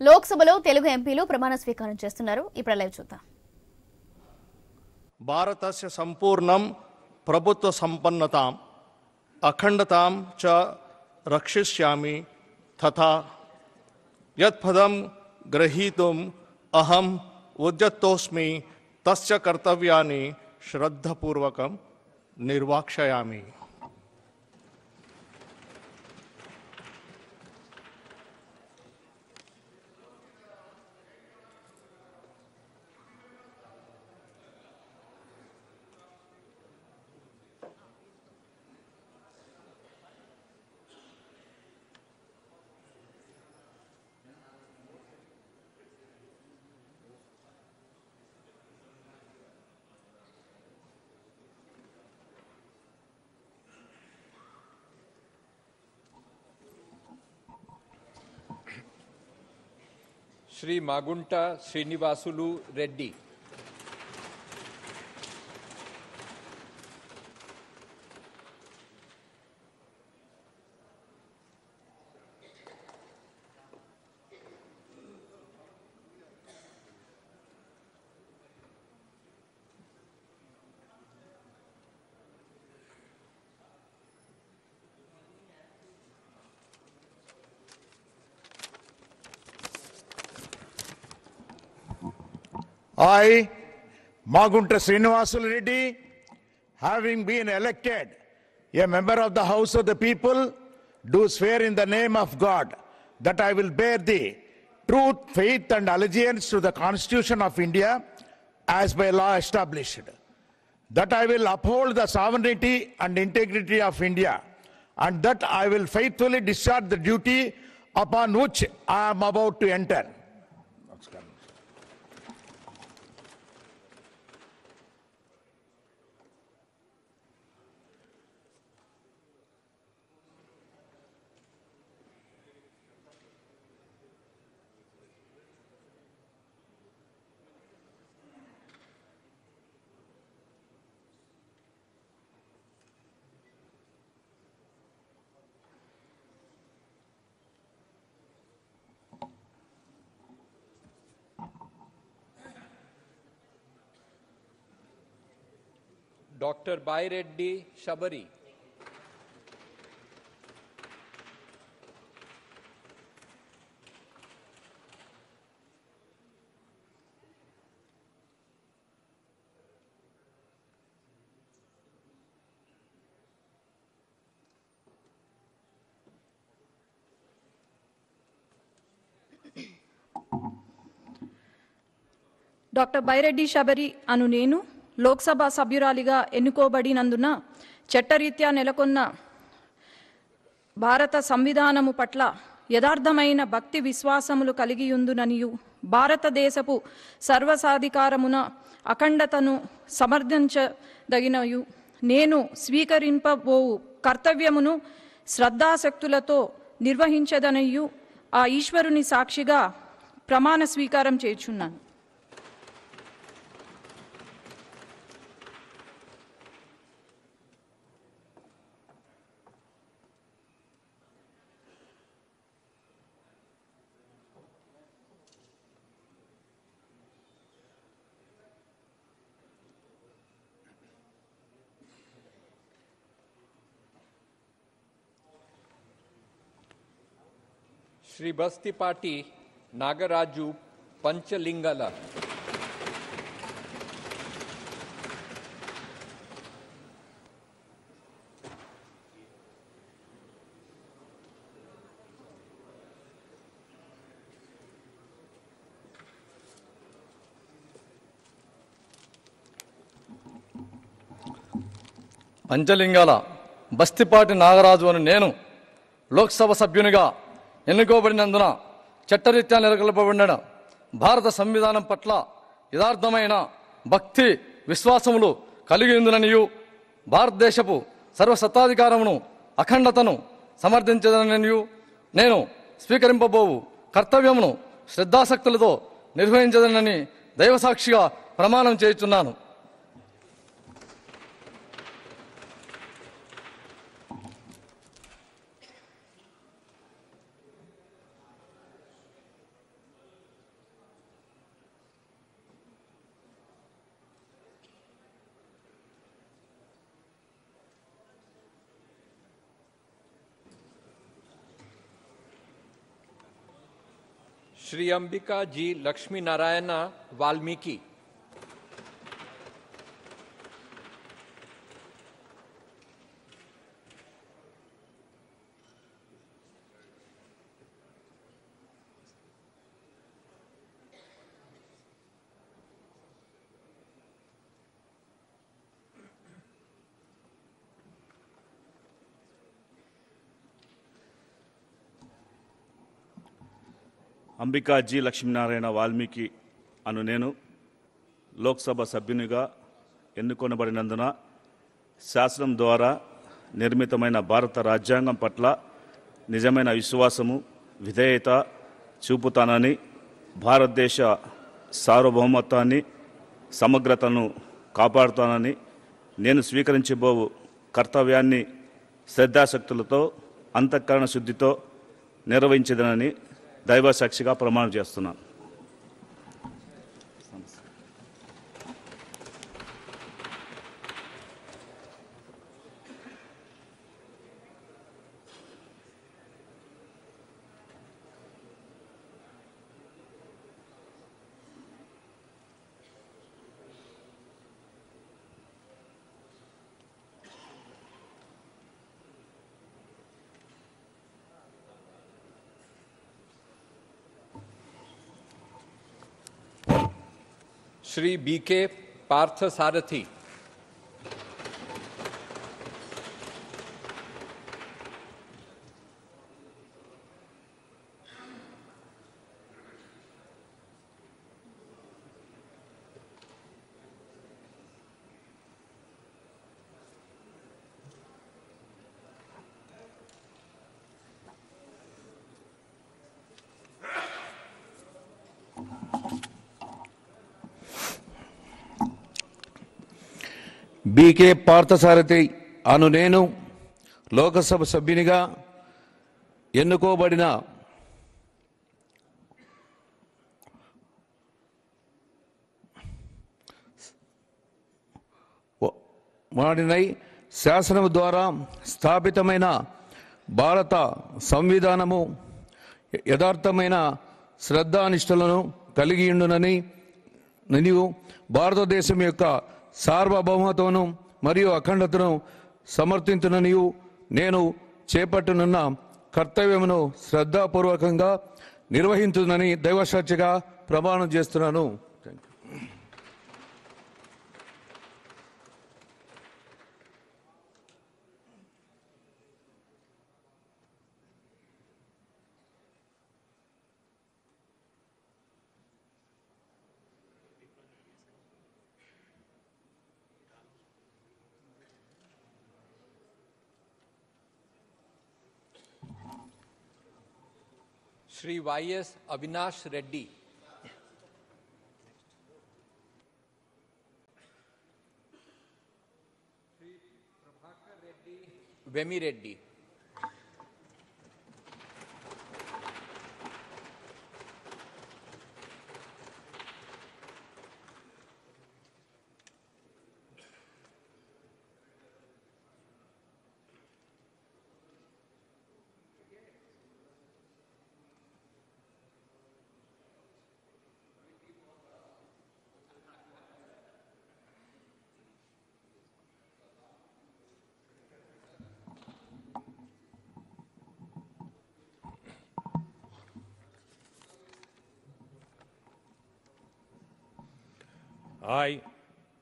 లోక్సభలో తెలుగు ఎంపీలు ప్రమాణ స్వీకారం చేస్తున్నారు. ఇప్పుడు లైవ్ చూద్దాం. భారతస్య సంపూర్ణం ప్రభుత్వ సంపన్నతాం అఖండతాం చ రక్షిష్యామి తథా యత్పదం గ్రహీతుం అహం ఉద్యతోస్మి తస్య కర్తవ్యాన్ని శ్రద్ధపూర్వకం నిర్వాక్షయామి. Shri Magunta Srinivasulu Reddy. I, Magunta Srinivasulu Reddy, having been elected a member of the House of the People, do swear in the name of God that I will bear the truth, faith and allegiance to the Constitution of India as by law established, that I will uphold the sovereignty and integrity of India, and that I will faithfully discharge the duty upon which I am about to enter. Dr. Baireddy Shabari. Doctor Baireddy Shabari అను నేను లోక్సభ సభ్యురాలిగా ఎన్నుకోబడినందున చట్టరీత్యా నెలకొన్న భారత సంవిధానము పట్ల యథార్థమైన భక్తి విశ్వాసములు కలిగియుందుననియు భారతదేశపు సర్వసాధికారమున అఖండతను సమర్థించదగినయు నేను స్వీకరింపబోవు కర్తవ్యమును శ్రద్ధాశక్తులతో నిర్వహించదనయు ఆ ఈశ్వరుని సాక్షిగా ప్రమాణ స్వీకారం చేయుచున్నాను. श्री बस्तिपाटी नागराजु पंचलिंगला. పంచలింగాల బస్తిపాటి నాగరాజు అని నేను లోక్సభ సభ్యునిగా ఎన్నుకోబడినందున చట్టరీత్యా నెలకొల్పబడిన భారత సంవిధానం పట్ల యథార్థమైన భక్తి విశ్వాసములు కలిగి ఉందననియు భారతదేశపు సర్వసత్తాధికారమును అఖండతను సమర్థించదననియు నేను స్వీకరింపబోవు కర్తవ్యమును శ్రద్ధాసక్తులతో నిర్వహించదనని దైవసాక్షిగా ప్రమాణం చేయుచున్నాను. Shri Ambika Ji Lakshmi Narayana Valmiki. Ambika ji Lakshminarayana Valmiki అను నేను లోక్సభ సభ్యునిగా ఎన్నుకొనబడినందున శాసనం ద్వారా నిర్మితమైన భారత రాజ్యాంగం పట్ల నిజమైన విశ్వాసము విధేయత చూపుతానని భారతదేశ సార్వభౌమత్వాన్ని సమగ్రతను కాపాడుతానని నేను స్వీకరించబోవు కర్తవ్యాన్ని శ్రద్ధాశక్తులతో అంతఃకరణ శుద్ధితో నిర్వహించదనని దైవసాక్షిగా ప్రమాణం చేస్తున్నాను. Shri B.K. Partha Sarathi. BK Parthasarathi అను నేను లోకసభ సభ్యునిగా ఎన్నుకోబడిన వాడినై శాసనము ద్వారా స్థాపితమైన భారత సంవిధానము యథార్థమైన శ్రద్ధానిష్టలను కలిగి ఉండునని నీవు భారతదేశం యొక్క సార్వభౌమత్వమును మరియు అఖండతను సమర్థించుననియు నేను చేపట్టనున్న కర్తవ్యమును శ్రద్ధాపూర్వకంగా నిర్వహించునని దైవసాక్షిగా ప్రమాణం చేస్తున్నాను. Shri Y.S. Avinash Reddy. Shri Prabhakar Reddy Vemi Reddy. I,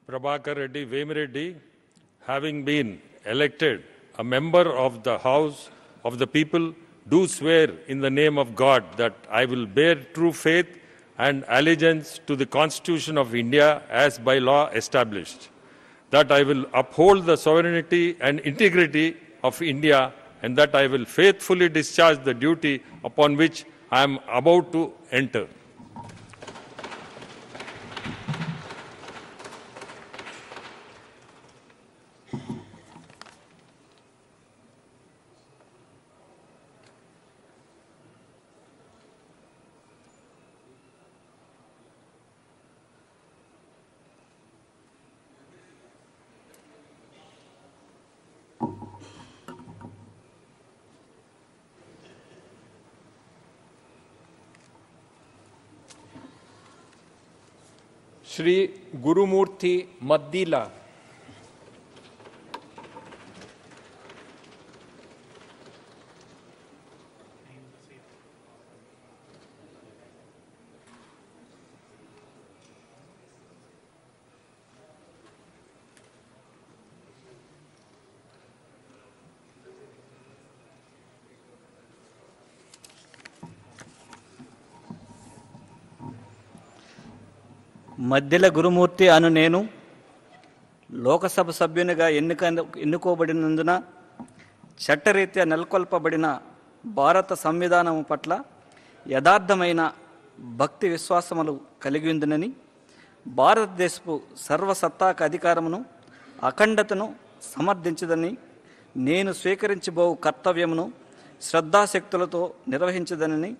Prabhakar Reddy Vemireddy, having been elected a member of the House of the People, do swear in the name of God that I will bear true faith and allegiance to the Constitution of India as by law established, that I will uphold the sovereignty and integrity of India, and that I will faithfully discharge the duty upon which I am about to enter. Shri Gurumurthy Maddila. మద్దెల గురుమూర్తి అను నేను లోకసభ సభ్యునిగా ఎన్నుకోబడినందున చట్టరీత్యా నెలకొల్పబడిన భారత సంవిధానం పట్ల యథార్థమైన భక్తి విశ్వాసములు కలిగి ఉందని, భారతదేశపు సర్వసత్తాక అధికారమును అఖండతను సమర్థించదని, నేను స్వీకరించబోవు కర్తవ్యమును శ్రద్ధాశక్తులతో నిర్వహించదనని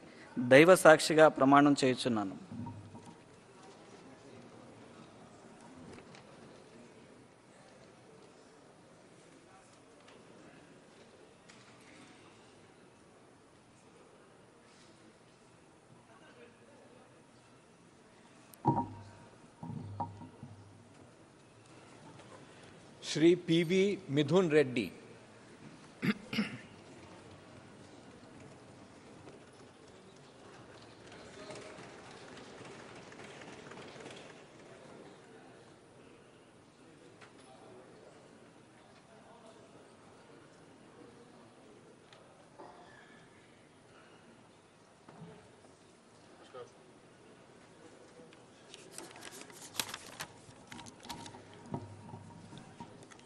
దైవ సాక్షిగా ప్రమాణం చేయుచున్నాను. Shri P.V. Midhun Reddy.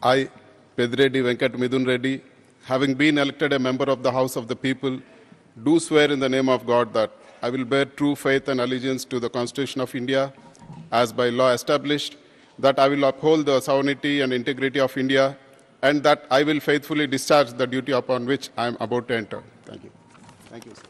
I, Pedireddy Venkat Midhun Reddy, having been elected a member of the House of the People, do swear in the name of God that I will bear true faith and allegiance to the Constitution of India as by law established, that I will uphold the sovereignty and integrity of India, and that I will faithfully discharge the duty upon which I am about to enter. Thank you. Thank you, sir.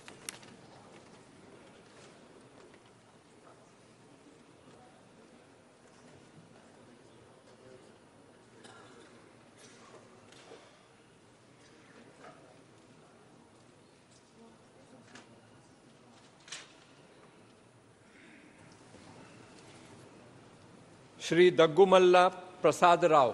Shri Daggumalla Prasad Rao.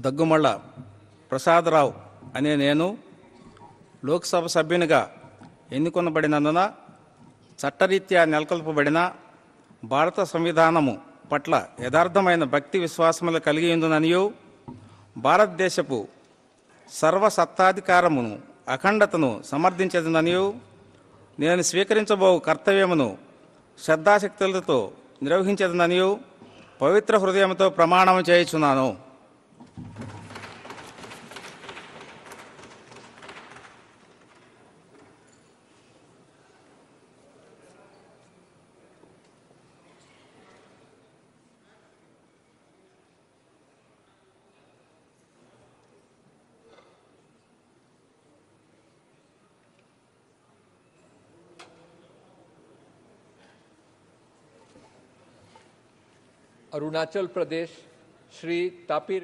Daggumalla Prasadarao అనే నేను లోక్సభ సభ్యునిగా ఎన్నుకొనబడినందున చట్టరీత్యా నెలకొల్పబడిన భారత సంవిధానము పట్ల యథార్థమైన భక్తి విశ్వాసములు కలిగి ఉందనియు, భారతదేశపు సర్వసత్తాధికారమును అఖండతను సమర్థించదనియు, నేను స్వీకరించబో కర్తవ్యమును శ్రద్ధాశక్తులతో నిర్వహించదనియు పవిత్ర హృదయంతో ప్రమాణం చేయుచున్నాను. Arunachal Pradesh, Shri Tapir